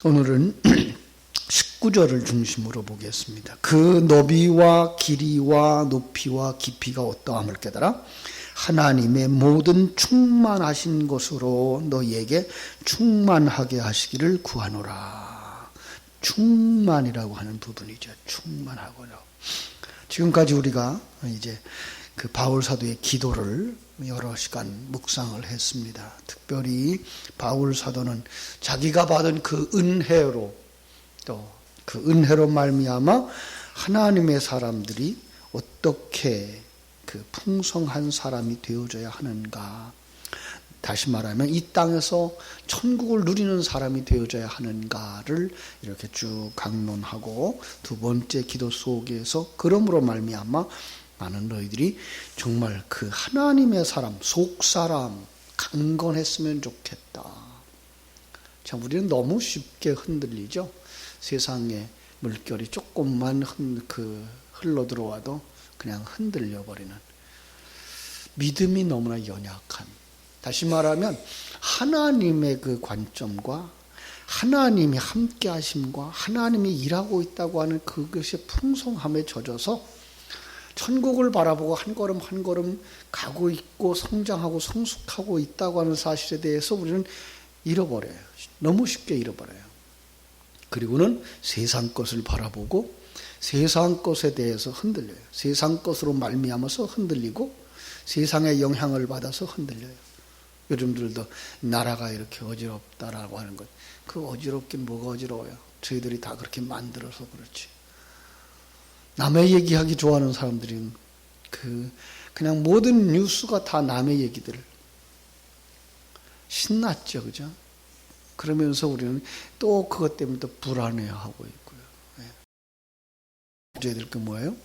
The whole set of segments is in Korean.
오늘은 19절을 중심으로 보겠습니다. 그 너비와 길이와 높이와 깊이가 어떠함을 깨달아 하나님의 모든 충만하신 것으로 너희에게 충만하게 하시기를 구하노라. 충만이라고 하는 부분이죠. 충만하고요. 지금까지 우리가 이제 그 바울 사도의 기도를 여러 시간 묵상을 했습니다. 특별히 바울 사도는 자기가 받은 그 은혜로 또 그 은혜로 말미암아 하나님의 사람들이 어떻게 그 풍성한 사람이 되어져야 하는가, 다시 말하면 이 땅에서 천국을 누리는 사람이 되어져야 하는가를 이렇게 쭉 강론하고, 두 번째 기도 속에서 그러므로 말미암아 많은 너희들이 정말 그 하나님의 사람, 속사람 강건했으면 좋겠다. 참, 우리는 너무 쉽게 흔들리죠. 세상에 물결이 조금만 흘러 들어와도 그냥 흔들려 버리는 믿음이 너무나 연약한, 다시 말하면 하나님의 그 관점과 하나님이 함께 하심과 하나님이 일하고 있다고 하는 그것의 풍성함에 젖어서 천국을 바라보고 한 걸음 한 걸음 가고 있고 성장하고 성숙하고 있다고 하는 사실에 대해서 우리는 잃어버려요. 너무 쉽게 잃어버려요. 그리고는 세상 것을 바라보고 세상 것에 대해서 흔들려요. 세상 것으로 말미암아서 흔들리고 세상의 영향을 받아서 흔들려요. 요즘들도 나라가 이렇게 어지럽다라고 하는 것, 그 어지럽긴 뭐가 어지러워요. 저희들이 다 그렇게 만들어서 그렇지. 남의 얘기하기 좋아하는 사람들은 그냥 모든 뉴스가 다 남의 얘기들 신났죠, 그죠? 그러면서 우리는 또 그것 때문에 또 불안해하고 있고요. 문제야 될 게 뭐예요?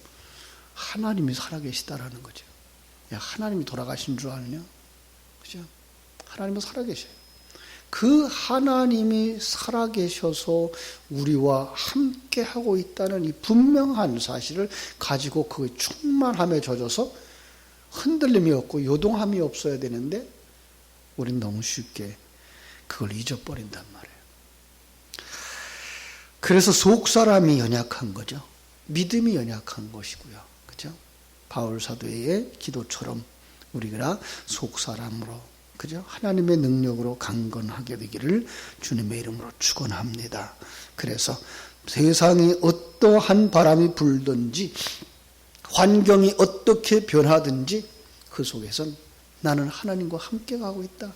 하나님이 살아계시다라는 거죠. 야, 하나님이 돌아가신 줄 아느냐? 그죠? 하나님은 살아계셔요. 그 하나님이 살아계셔서 우리와 함께 하고 있다는 이 분명한 사실을 가지고 그 충만함에 젖어서 흔들림이 없고 요동함이 없어야 되는데 우린 너무 쉽게 그걸 잊어버린단 말이에요. 그래서 속사람이 연약한 거죠. 믿음이 연약한 것이고요. 그죠? 바울 사도의 기도처럼 우리가 속사람으로, 그죠? 하나님의 능력으로 강건하게 되기를 주님의 이름으로 축원합니다. 그래서 세상이 어떠한 바람이 불든지 환경이 어떻게 변하든지 그 속에선 나는 하나님과 함께 가고 있다.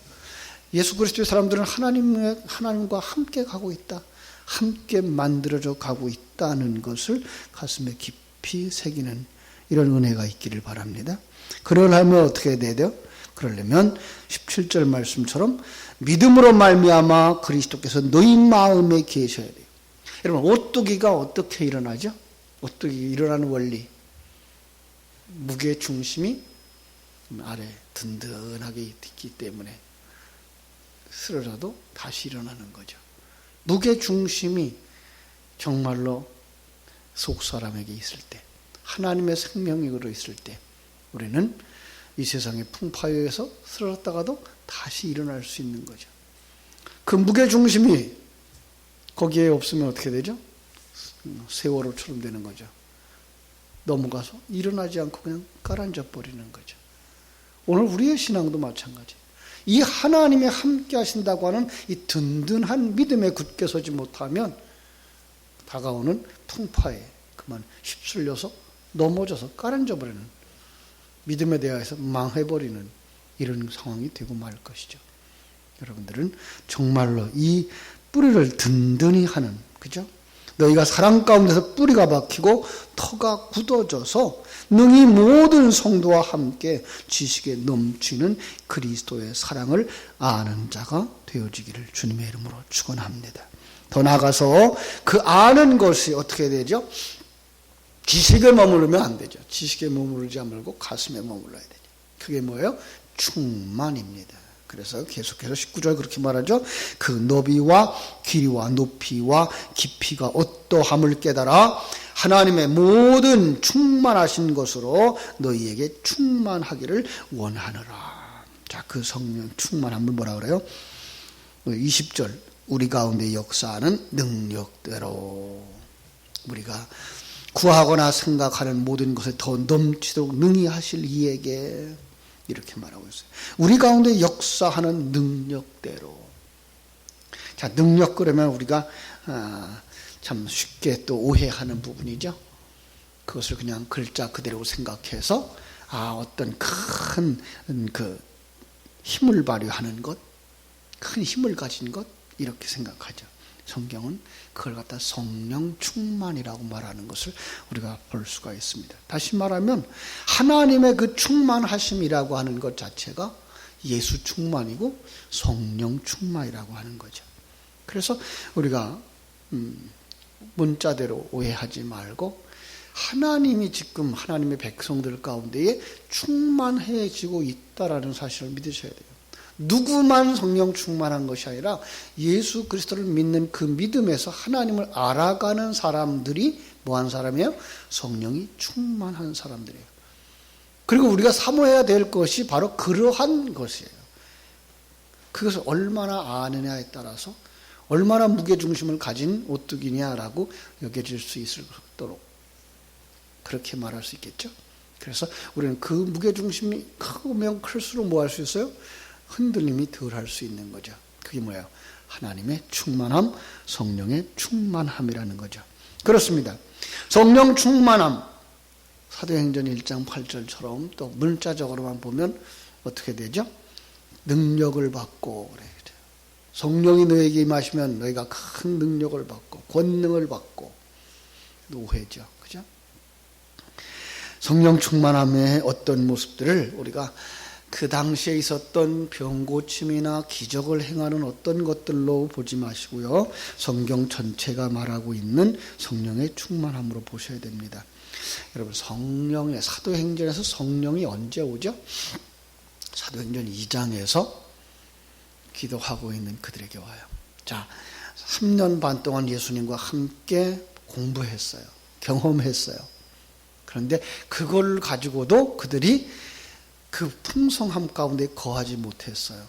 예수 그리스도의 사람들은 하나님과 함께 가고 있다. 함께 만들어져 가고 있다는 것을 가슴에 깊이 새기는 이런 은혜가 있기를 바랍니다. 그러려면 어떻게 해야 돼요? 그러려면 17절 말씀처럼 믿음으로 말미암아 그리스도께서 너희 마음에 계셔야 돼요. 여러분, 오뚜기가 어떻게 일어나죠? 오뚜기 일어나는 원리, 무게 중심이 아래 든든하게 있기 때문에 쓰러져도 다시 일어나는 거죠. 무게 중심이 정말로 속사람에게 있을 때, 하나님의 생명력으로 있을 때 우리는 이 세상의 풍파에서 쓰러졌다가도 다시 일어날 수 있는 거죠. 그 무게중심이 거기에 없으면 어떻게 되죠? 세월호처럼 되는 거죠. 넘어가서 일어나지 않고 그냥 가라앉아 버리는 거죠. 오늘 우리의 신앙도 마찬가지. 이 하나님이 함께 하신다고 하는 이 든든한 믿음에 굳게 서지 못하면 다가오는 풍파에 그만 휩쓸려서 넘어져서 가라앉아 버리는, 믿음에 대해서 망해버리는 이런 상황이 되고 말 것이죠. 여러분들은 정말로 이 뿌리를 든든히 하는, 그죠? 너희가 사랑 가운데서 뿌리가 박히고 터가 굳어져서 능히 모든 성도와 함께 지식에 넘치는 그리스도의 사랑을 아는 자가 되어지기를 주님의 이름으로 축원합니다. 더 나아가서 그 아는 것이 어떻게 되죠? 지식에 머무르면 안 되죠. 지식에 머무르지 말고 가슴에 머물러야 되죠. 그게 뭐예요? 충만입니다. 그래서 계속해서 19절 그렇게 말하죠. 그 너비와 길이와 높이와 깊이가 어떠함을 깨달아 하나님의 모든 충만하신 것으로 너희에게 충만하기를 원하노라. 자, 그 성령 충만함을 뭐라 그래요? 20절 우리 가운데 역사하는 능력대로 우리가 구하거나 생각하는 모든 것에 더 넘치도록 능히 하실 이에게 이렇게 말하고 있어요. 우리 가운데 역사하는 능력대로. 자, 능력 그러면 우리가 참 쉽게 또 오해하는 부분이죠. 그것을 그냥 글자 그대로 생각해서 어떤 큰 힘을 발휘하는 것, 큰 힘을 가진 것 이렇게 생각하죠. 성경은 그걸 갖다 성령 충만이라고 말하는 것을 우리가 볼 수가 있습니다. 다시 말하면 하나님의 그 충만하심이라고 하는 것 자체가 예수 충만이고 성령 충만이라고 하는 거죠. 그래서 우리가 문자대로 오해하지 말고 하나님이 지금 하나님의 백성들 가운데에 충만해지고 있다라는 사실을 믿으셔야 돼요. 누구만 성령 충만한 것이 아니라 예수 그리스도를 믿는 그 믿음에서 하나님을 알아가는 사람들이 뭐한 사람이에요? 성령이 충만한 사람들이에요. 그리고 우리가 사모해야 될 것이 바로 그러한 것이에요. 그것을 얼마나 아느냐에 따라서 얼마나 무게중심을 가진 오뚜기냐라고 여겨질 수 있도록 그렇게 말할 수 있겠죠. 그래서 우리는 그 무게중심이 크면 클수록 뭐 할 수 있어요? 흔들림이 덜 할 수 있는 거죠. 그게 뭐예요? 하나님의 충만함, 성령의 충만함이라는 거죠. 그렇습니다. 성령 충만함, 사도행전 1장 8절처럼 또 문자적으로만 보면 어떻게 되죠? 능력을 받고 그래요. 성령이 너에게 임하시면 너희가 큰 능력을 받고 권능을 받고 오해죠. 그죠? 성령 충만함의 어떤 모습들을 우리가 그 당시에 있었던 병고침이나 기적을 행하는 어떤 것들로 보지 마시고요. 성경 전체가 말하고 있는 성령의 충만함으로 보셔야 됩니다. 여러분, 성령의 사도행전에서 성령이 언제 오죠? 사도행전 2장에서 기도하고 있는 그들에게 와요. 자, 3년 반 동안 예수님과 함께 공부했어요. 경험했어요. 그런데 그걸 가지고도 그들이 그 풍성함 가운데 거하지 못했어요.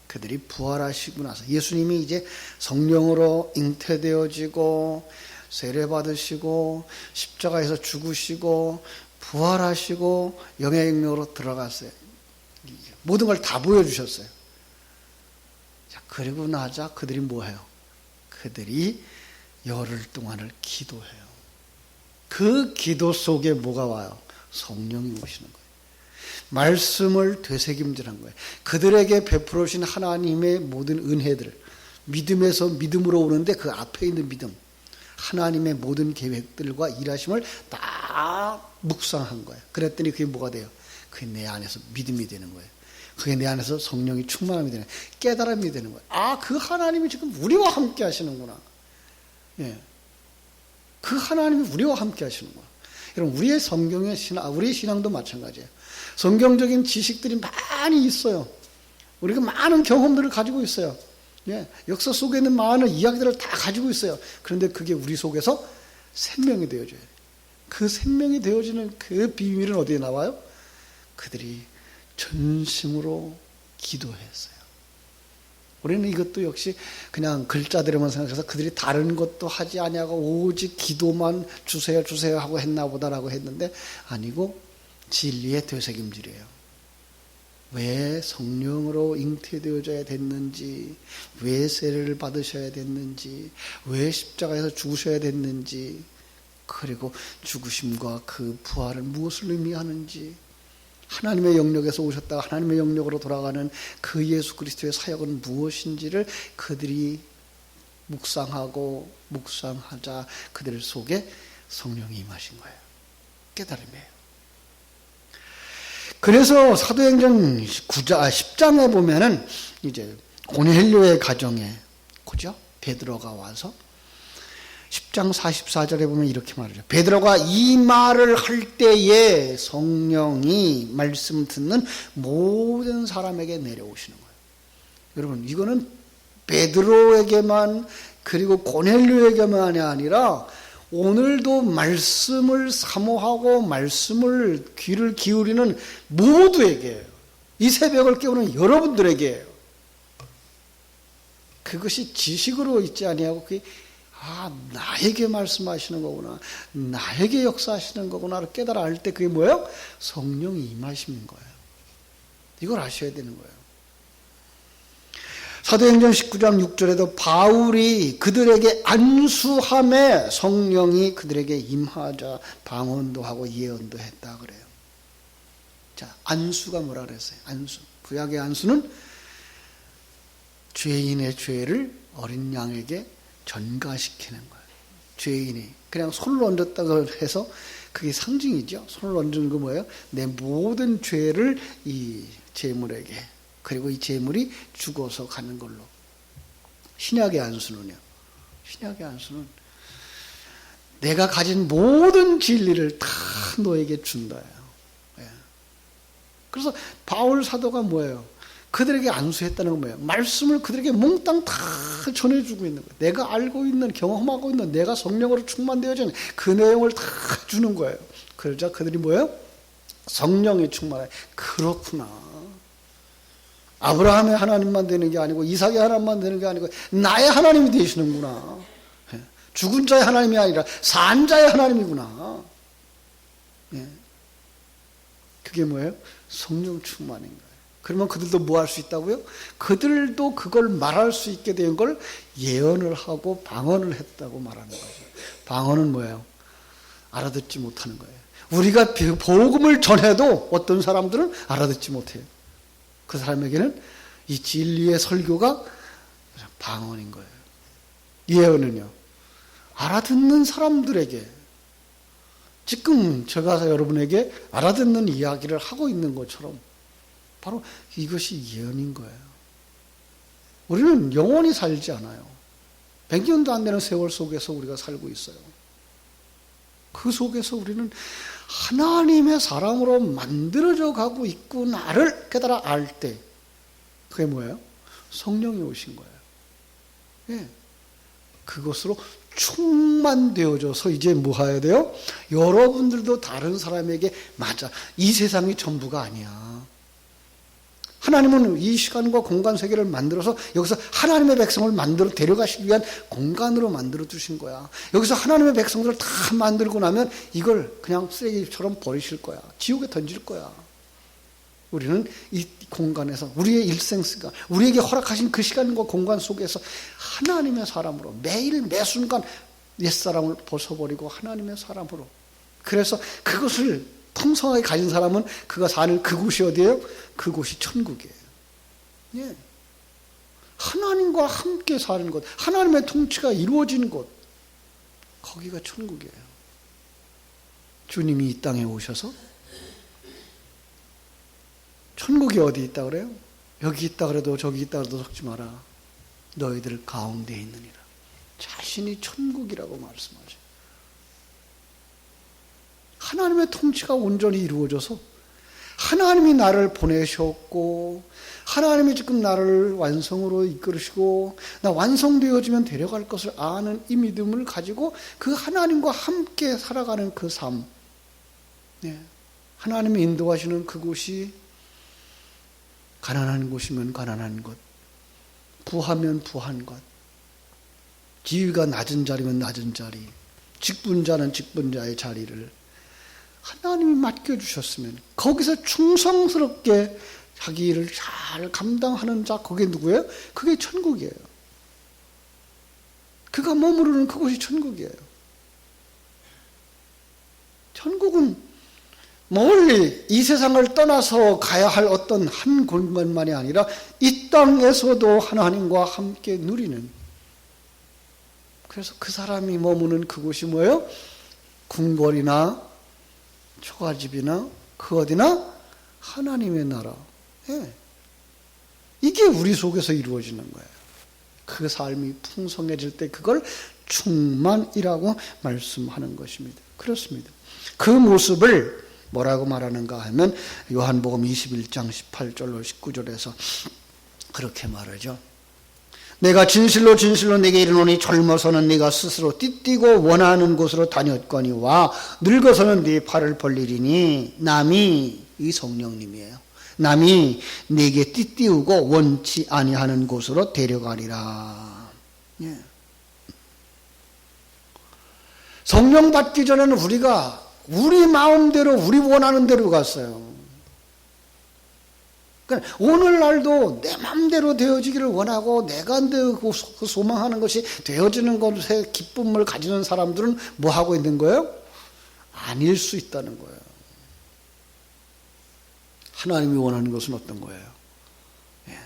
그들이 부활하시고 나서 예수님이 이제 성령으로 잉태되어지고 세례받으시고 십자가에서 죽으시고 부활하시고 영예영명으로 들어갔어요. 모든 걸 다 보여주셨어요. 자, 그리고 나자 그들이 뭐해요? 그들이 열흘 동안을 기도해요. 그 기도 속에 뭐가 와요? 성령이 오시는 거예요. 말씀을 되새김질한 거예요. 그들에게 베풀어 주신 하나님의 모든 은혜들, 믿음에서 믿음으로 오는데 그 앞에 있는 믿음, 하나님의 모든 계획들과 일하심을 다 묵상한 거예요. 그랬더니 그게 뭐가 돼요? 그게 내 안에서 믿음이 되는 거예요. 그게 내 안에서 성령이 충만함이 되는 거예요. 깨달음이 되는 거예요. 그 하나님이 지금 우리와 함께 하시는구나. 예. 그 하나님이 우리와 함께 하시는구나. 여러분, 우리의 성경의 우리의 신앙도 마찬가지예요. 성경적인 지식들이 많이 있어요. 우리가 많은 경험들을 가지고 있어요. 예, 역사 속에 있는 많은 이야기들을 다 가지고 있어요. 그런데 그게 우리 속에서 생명이 되어져요. 그 생명이 되어지는 그 비밀은 어디에 나와요? 그들이 전심으로 기도했어요. 우리는 이것도 역시 그냥 글자대로만 생각해서 그들이 다른 것도 하지 아니하고 오직 기도만 주세요 주세요 하고 했나 보다라고 했는데 아니고 진리의 되새김질이에요. 왜 성령으로 잉태되어져야 됐는지, 왜 세례를 받으셔야 됐는지, 왜 십자가에서 죽으셔야 됐는지, 그리고 죽으심과 그 부활은 무엇을 의미하는지, 하나님의 영역에서 오셨다가 하나님의 영역으로 돌아가는 그 예수 그리스도의 사역은 무엇인지를 그들이 묵상하고 묵상하자 그들 속에 성령이 임하신 거예요. 깨달음이에요. 그래서 사도행전 10장에 보면은 이제 고넬료의 가정에, 그죠? 베드로가 와서 10장 44절에 보면 이렇게 말하죠. 베드로가 이 말을 할 때에 성령이 말씀 듣는 모든 사람에게 내려오시는 거예요. 여러분, 이거는 베드로에게만 그리고 고넬료에게만이 아니라 오늘도 말씀을 사모하고 말씀을 귀를 기울이는 모두에게요. 이 새벽을 깨우는 여러분들에게요. 그것이 지식으로 있지 아니하고 그게 나에게 말씀하시는 거구나, 나에게 역사하시는 거구나를 깨달아 알 때 그게 뭐예요? 성령이 임하시는 거예요. 이걸 아셔야 되는 거예요. 사도행전 19장 6절에도 바울이 그들에게 안수함에 성령이 그들에게 임하자 방언도 하고 예언도 했다 그래요. 자, 안수가 뭐라 그랬어요? 안수. 구약의 안수는 죄인의 죄를 어린 양에게 전가시키는 거예요. 죄인이 그냥 손을 얹었다고 해서 그게 상징이죠. 손을 얹은 거 뭐예요? 내 모든 죄를 이 제물에게, 그리고 이 제물이 죽어서 가는 걸로. 신약의 안수는요, 신약의 안수는 내가 가진 모든 진리를 다 너에게 준다예요. 예. 그래서 바울 사도가 뭐예요? 그들에게 안수했다는 건 뭐예요? 말씀을 그들에게 몽땅 다 전해주고 있는 거예요. 내가 알고 있는, 경험하고 있는, 내가 성령으로 충만되어진 그 내용을 다 주는 거예요. 그러자 그들이 뭐예요? 성령에 충만해. 그렇구나. 아브라함의 하나님만 되는 게 아니고 이삭의 하나님만 되는 게 아니고 나의 하나님이 되시는구나. 죽은 자의 하나님이 아니라 산 자의 하나님이구나. 그게 뭐예요? 성령 충만인 거예요. 그러면 그들도 뭐 할 수 있다고요? 그들도 그걸 말할 수 있게 된 걸 예언을 하고 방언을 했다고 말하는 거죠. 방언은 뭐예요? 알아듣지 못하는 거예요. 우리가 복음을 전해도 어떤 사람들은 알아듣지 못해요. 그 사람에게는 이 진리의 설교가 방언인 거예요. 예언은요, 알아듣는 사람들에게, 지금 제가 여러분에게 알아듣는 이야기를 하고 있는 것처럼 바로 이것이 예언인 거예요. 우리는 영원히 살지 않아요. 100년도 안 되는 세월 속에서 우리가 살고 있어요. 그 속에서 우리는 하나님의 사람으로 만들어져 가고 있구나를 깨달아 알 때, 그게 뭐예요? 성령이 오신 거예요. 예. 그것으로 충만되어져서 이제 뭐 해야 돼요? 여러분들도 다른 사람에게, 맞아, 이 세상이 전부가 아니야. 하나님은 이 시간과 공간 세계를 만들어서 여기서 하나님의 백성을 만들어 데려가시기 위한 공간으로 만들어 두신 거야. 여기서 하나님의 백성들을 다 만들고 나면 이걸 그냥 쓰레기처럼 버리실 거야. 지옥에 던질 거야. 우리는 이 공간에서 우리의 일생시간, 우리에게 허락하신 그 시간과 공간 속에서 하나님의 사람으로 매일 매순간 옛사람을 벗어버리고 하나님의 사람으로, 그래서 그것을 풍성하게 가진 사람은 그가 사는 그곳이 어디예요? 그곳이 천국이에요. 예. 하나님과 함께 사는 곳, 하나님의 통치가 이루어진 곳, 거기가 천국이에요. 주님이 이 땅에 오셔서 천국이 어디 있다 그래요? 여기 있다 그래도 저기 있다 그래도 속지 마라. 너희들 가운데 있느니라. 자신이 천국이라고 말씀하셔요. 하나님의 통치가 온전히 이루어져서 하나님이 나를 보내셨고 하나님이 지금 나를 완성으로 이끌으시고 나 완성되어지면 데려갈 것을 아는 이 믿음을 가지고 그 하나님과 함께 살아가는 그 삶, 하나님이 인도하시는 그곳이 가난한 곳이면 가난한 곳, 부하면 부한 곳, 지위가 낮은 자리면 낮은 자리, 직분자는 직분자의 자리를 하나님이 맡겨주셨으면 거기서 충성스럽게 자기 일을 잘 감당하는 자, 그게 누구예요? 그게 천국이에요. 그가 머무르는 그곳이 천국이에요. 천국은 멀리 이 세상을 떠나서 가야 할 어떤 한 공간만이 아니라 이 땅에서도 하나님과 함께 누리는, 그래서 그 사람이 머무는 그곳이 뭐예요? 궁궐이나 초가집이나 그 어디나 하나님의 나라. 이게 우리 속에서 이루어지는 거예요. 그 삶이 풍성해질 때 그걸 충만이라고 말씀하는 것입니다. 그렇습니다. 그 모습을 뭐라고 말하는가 하면 요한복음 21장 18절로 19절에서 그렇게 말하죠. 내가 진실로 진실로 네게 이르노니 젊어서는 네가 스스로 띠띠고 원하는 곳으로 다녔거니와 늙어서는 네 팔을 벌리리니, 남이 이 성령님이에요. 남이 내게 띠띠우고 원치 아니하는 곳으로 데려가리라. 예. 성령 받기 전에는 우리가 우리 마음대로 우리 원하는 대로 갔어요. 그러니까 오늘날도 내 마음대로 되어지기를 원하고 내가 소망하는 것이 되어지는 것에 기쁨을 가지는 사람들은 뭐 하고 있는 거예요? 아닐 수 있다는 거예요. 하나님이 원하는 것은 어떤 거예요? 예.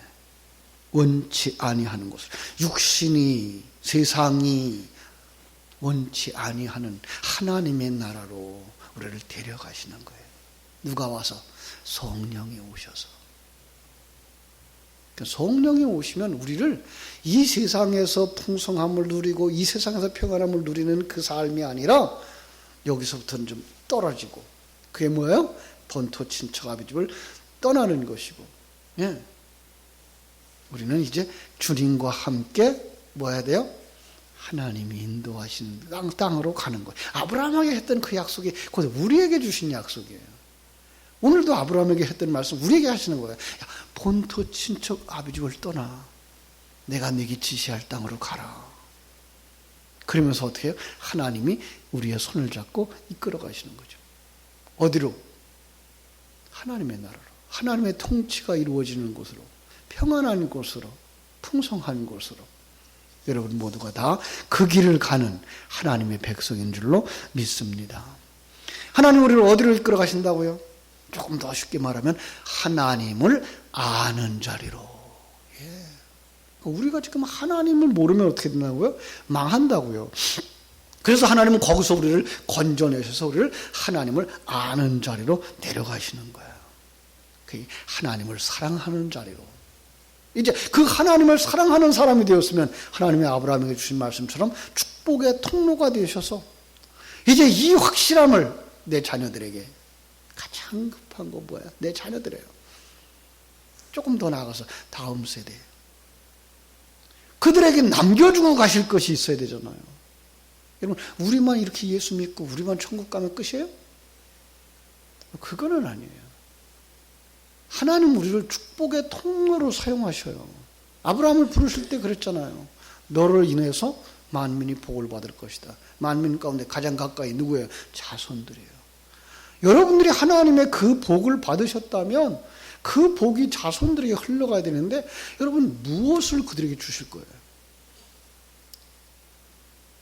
원치 아니하는 것을, 육신이, 세상이 원치 아니하는 하나님의 나라로 우리를 데려가시는 거예요. 누가 와서? 성령이 오셔서. 성령이 오시면 우리를 이 세상에서 풍성함을 누리고 이 세상에서 평안함을 누리는 그 삶이 아니라 여기서부터는 좀 떨어지고, 그게 뭐예요? 본토 친척 아비 집을 떠나는 것이고, 예. 우리는 이제 주님과 함께 뭐 해야 돼요? 하나님이 인도하시는 땅으로 가는 거예요. 아브라함에게 했던 그 약속이 곧 우리에게 주신 약속이에요. 오늘도 아브라함에게 했던 말씀 우리에게 하시는 거예요. 야, 본토 친척 아비 집을 떠나 내가 네게 지시할 땅으로 가라. 그러면서 어떻게 해요? 하나님이 우리의 손을 잡고 이끌어 가시는 거죠. 어디로? 하나님의 나라로. 하나님의 통치가 이루어지는 곳으로, 평안한 곳으로, 풍성한 곳으로. 여러분 모두가 다 그 길을 가는 하나님의 백성인 줄로 믿습니다. 하나님 우리를 어디로 이끌어 가신다고요? 조금 더 쉽게 말하면 하나님을 아는 자리로. 예. 우리가 지금 하나님을 모르면 어떻게 된다고요? 망한다고요. 그래서 하나님은 거기서 우리를 건져내셔서 우리를 하나님을 아는 자리로 내려가시는 거예요. 그 하나님을 사랑하는 자리로. 이제 그 하나님을 사랑하는 사람이 되었으면 하나님이 아브라함에게 주신 말씀처럼 축복의 통로가 되셔서 이제 이 확실함을 내 자녀들에게, 가장 급한 거 뭐야? 내 자녀들이에요. 조금 더 나아가서 다음 세대, 그들에게 남겨주고 가실 것이 있어야 되잖아요. 여러분, 우리만 이렇게 예수 믿고 우리만 천국 가면 끝이에요? 그거는 아니에요. 하나님 우리를 축복의 통로로 사용하셔요. 아브라함을 부르실 때 그랬잖아요. 너를 인해서 만민이 복을 받을 것이다. 만민 가운데 가장 가까이 누구예요? 자손들이에요. 여러분들이 하나님의 그 복을 받으셨다면 그 복이 자손들에게 흘러가야 되는데, 여러분 무엇을 그들에게 주실 거예요?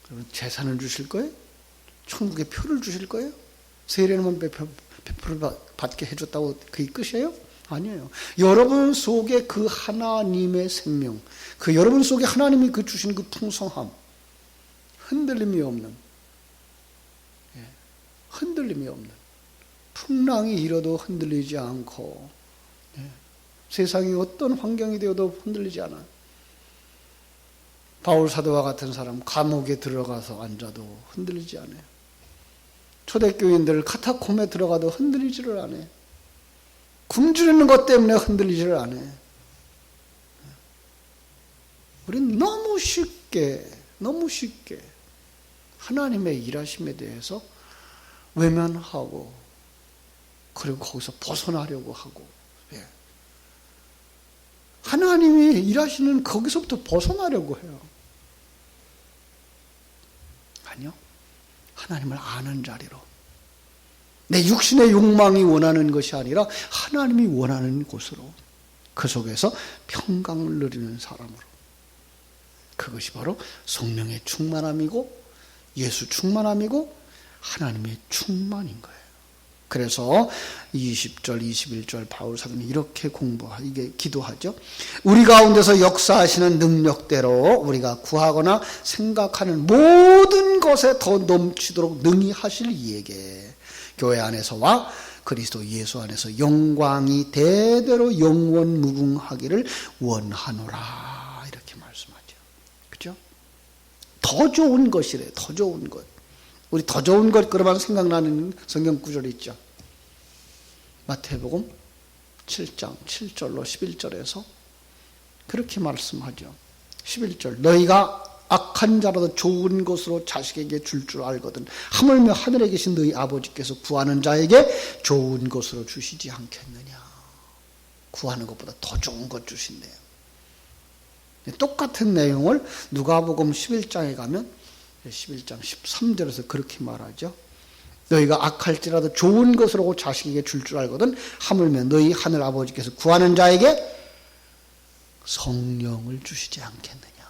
여러분 재산을 주실 거예요? 천국의 표를 주실 거예요? 세례만 베풀을 받게 해줬다고 그게 끝이에요? 아니에요. 여러분 속에 그 하나님의 생명, 그 여러분 속에 하나님이 그 주신 그 풍성함, 흔들림이 없는, 흔들림이 없는, 풍랑이 일어도 흔들리지 않고, 세상이 어떤 환경이 되어도 흔들리지 않아요. 바울 사도와 같은 사람 감옥에 들어가서 앉아도 흔들리지 않아요. 초대교인들 카타콤에 들어가도 흔들리지를 않아요. 굶주리는 것 때문에 흔들리지를 않아요. 우리는 너무 쉽게 하나님의 일하심에 대해서 외면하고, 그리고 거기서 벗어나려고 하고, 하나님이 일하시는 거기서부터 벗어나려고 해요. 아니요. 하나님을 아는 자리로. 내 육신의 욕망이 원하는 것이 아니라 하나님이 원하는 곳으로, 그 속에서 평강을 누리는 사람으로. 그것이 바로 성령의 충만함이고 예수 충만함이고 하나님의 충만인 거예요. 그래서 20절, 21절 바울 사도는 이렇게 이게 기도하죠. 우리 가운데서 역사하시는 능력대로 우리가 구하거나 생각하는 모든 것에 더 넘치도록 능히 하실 이에게 교회 안에서와 그리스도 예수 안에서 영광이 대대로 영원 무궁하기를 원하노라, 이렇게 말씀하죠. 그죠? 더 좋은 것이래. 더 좋은 것. 우리 더 좋은 것 그러면 생각나는 성경 구절이 있죠. 마태복음 7장 7절로 11절에서 그렇게 말씀하죠. 11절 너희가 악한 자라도 좋은 것으로 자식에게 줄 줄 알거든 하물며 하늘에 계신 너희 아버지께서 구하는 자에게 좋은 것으로 주시지 않겠느냐. 구하는 것보다 더 좋은 것 주신대요. 똑같은 내용을 누가복음 11장에 가면 11장 13절에서 그렇게 말하죠. 너희가 악할지라도 좋은 것으로 자식에게 줄 줄 알거든 하물며 너희 하늘 아버지께서 구하는 자에게 성령을 주시지 않겠느냐.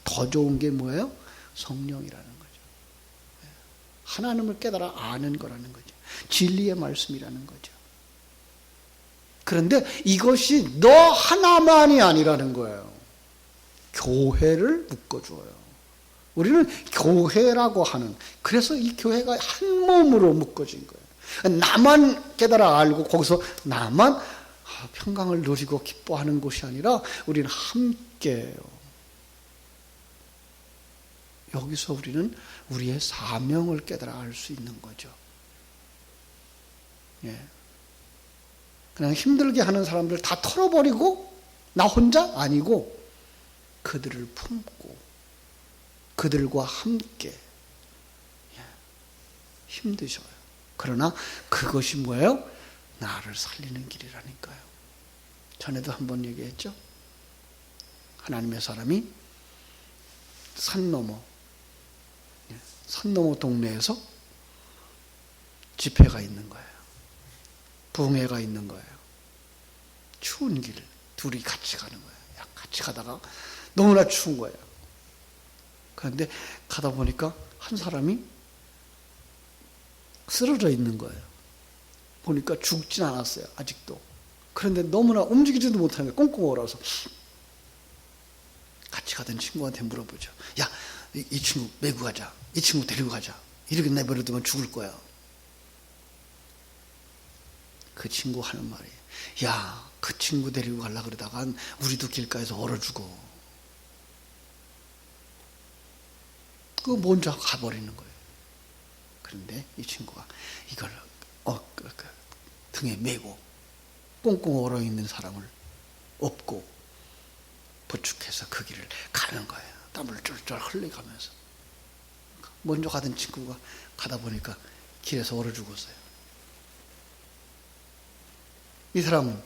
더 좋은 게 뭐예요? 성령이라는 거죠. 하나님을 깨달아 아는 거라는 거죠. 진리의 말씀이라는 거죠. 그런데 이것이 너 하나만이 아니라는 거예요. 교회를 묶어줘요. 우리는 교회라고 하는, 그래서 이 교회가 한 몸으로 묶어진 거예요. 나만 깨달아 알고 거기서 나만 평강을 누리고 기뻐하는 것이 아니라 우리는 함께예요. 여기서 우리는 우리의 사명을 깨달아 알 수 있는 거죠. 예. 그냥 힘들게 하는 사람들 다 털어버리고 나 혼자 아니고 그들을 품고 그들과 함께 힘드셔요. 그러나 그것이 뭐예요? 나를 살리는 길이라니까요. 전에도 한번 얘기했죠. 하나님의 사람이 산 넘어 동네에서 집회가 있는 거예요. 부흥회가 있는 거예요. 추운 길 둘이 같이 가는 거예요. 같이 가다가 너무나 추운 거예요. 그런데 가다 보니까 한 사람이 쓰러져 있는 거예요. 보니까 죽진 않았어요. 아직도. 그런데 너무나 움직이지도 못하는 거예요. 꽁꽁 얼어서. 같이 가던 친구한테 물어보죠. 야, 이 친구 메고 가자. 이 친구 데리고 가자. 이렇게 내버려두면 죽을 거야. 그 친구 하는 말이, 야, 그 친구 데리고 가려고 그러다가 우리도 길가에서 얼어 죽어. 그거 먼저 가버리는 거예요. 그런데 이 친구가 이걸 등에 메고 꽁꽁 얼어 있는 사람을 업고 부축해서 그 길을 가는 거예요. 땀을 쫄쫄 흘려가면서. 먼저 가던 친구가 가다 보니까 길에서 얼어 죽었어요. 이 사람은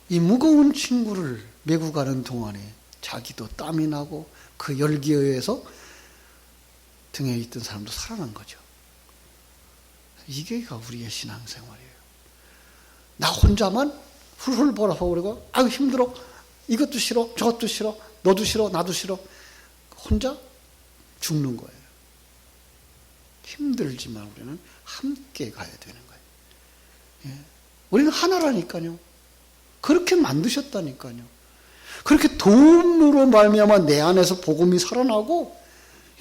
이 무거운 친구를 메고 가는 동안에 자기도 땀이 나고 그 열기에 의해서 등에 있던 사람도 살아난 거죠. 이게 우리의 신앙생활이에요. 나 혼자만 훌훌 벌어버리고 아유 힘들어, 이것도 싫어, 저것도 싫어, 너도 싫어, 나도 싫어, 혼자 죽는 거예요. 힘들지만 우리는 함께 가야 되는 거예요. 예. 우리는 하나라니까요. 그렇게 만드셨다니까요. 그렇게 도움으로 말미암아 내 안에서 복음이 살아나고,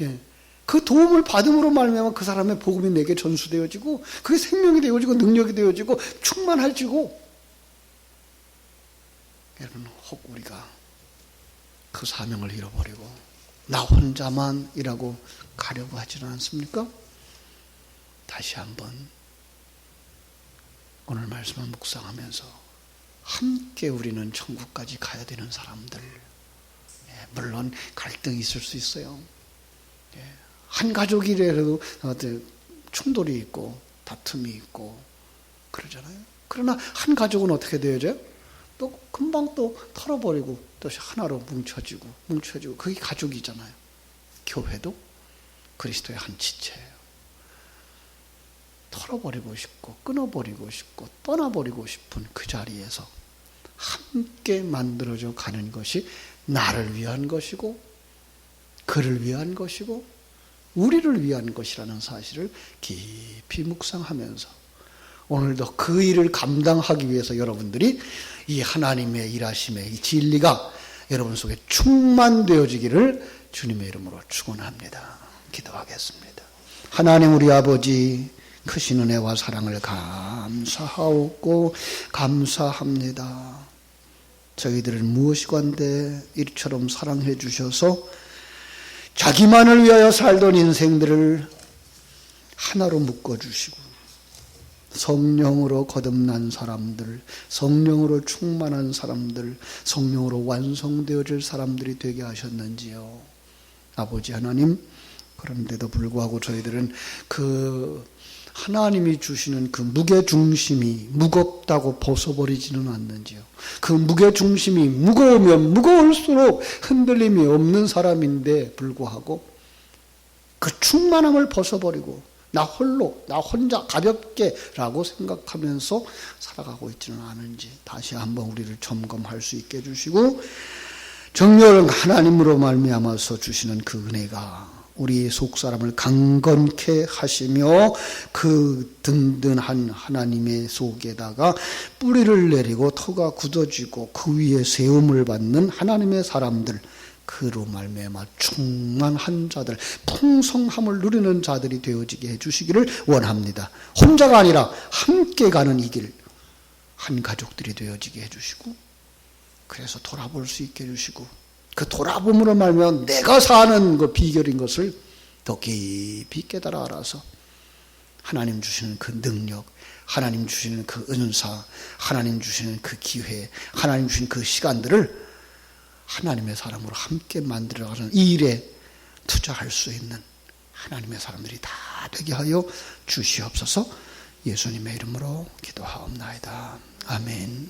예. 그 도움을 받음으로 말미암아 그 사람의 복음이 내게 전수되어지고 그게 생명이 되어지고 능력이 되어지고 충만해지고. 여러분, 혹 우리가 그 사명을 잃어버리고 나 혼자만 일하고 가려고 하지는 않습니까? 다시 한번 오늘 말씀을 묵상하면서 함께 우리는 천국까지 가야 되는 사람들, 물론 갈등이 있을 수 있어요. 한 가족이라도 충돌이 있고 다툼이 있고 그러잖아요. 그러나 한 가족은 어떻게 되어져요? 또 금방 또 털어버리고 또 하나로 뭉쳐지고 그게 가족이잖아요. 교회도 그리스도의 한 지체예요. 털어버리고 싶고 끊어버리고 싶고 떠나버리고 싶은 그 자리에서 함께 만들어져 가는 것이 나를 위한 것이고 그를 위한 것이고 우리를 위한 것이라는 사실을 깊이 묵상하면서 오늘도 그 일을 감당하기 위해서 여러분들이 이 하나님의 일하심의 이 진리가 여러분 속에 충만되어지기를 주님의 이름으로 축원합니다. 기도하겠습니다. 하나님 우리 아버지, 크신 은혜와 사랑을 감사하옵고 감사합니다. 저희들은 무엇이건데 이처럼 사랑해 주셔서 자기만을 위하여 살던 인생들을 하나로 묶어주시고 성령으로 거듭난 사람들, 성령으로 충만한 사람들, 성령으로 완성되어질 사람들이 되게 하셨는지요. 아버지 하나님, 그런데도 불구하고 저희들은 그 하나님이 주시는 그 무게중심이 무겁다고 벗어버리지는 않는지요. 그 무게중심이 무거우면 무거울수록 흔들림이 없는 사람인데 불구하고 그 충만함을 벗어버리고 나 홀로, 나 혼자 가볍게라고 생각하면서 살아가고 있지는 않은지 다시 한번 우리를 점검할 수 있게 해주시고, 정녕 하나님으로 말미암아서 주시는 그 은혜가 우리 속사람을 강건케 하시며 그 든든한 하나님의 속에다가 뿌리를 내리고 터가 굳어지고 그 위에 세움을 받는 하나님의 사람들, 그로 말미암아 충만한 자들, 풍성함을 누리는 자들이 되어지게 해주시기를 원합니다. 혼자가 아니라 함께 가는 이 길, 한 가족들이 되어지게 해주시고, 그래서 돌아볼 수 있게 해주시고, 그 돌아봄으로 말미암아 내가 사는 그 비결인 것을 더 깊이 깨달아 알아서 하나님 주시는 그 능력, 하나님 주시는 그 은사, 하나님 주시는 그 기회, 하나님 주시는 그 시간들을 하나님의 사람으로 함께 만들어가는 이 일에 투자할 수 있는 하나님의 사람들이 다 되게 하여 주시옵소서. 예수님의 이름으로 기도하옵나이다. 아멘.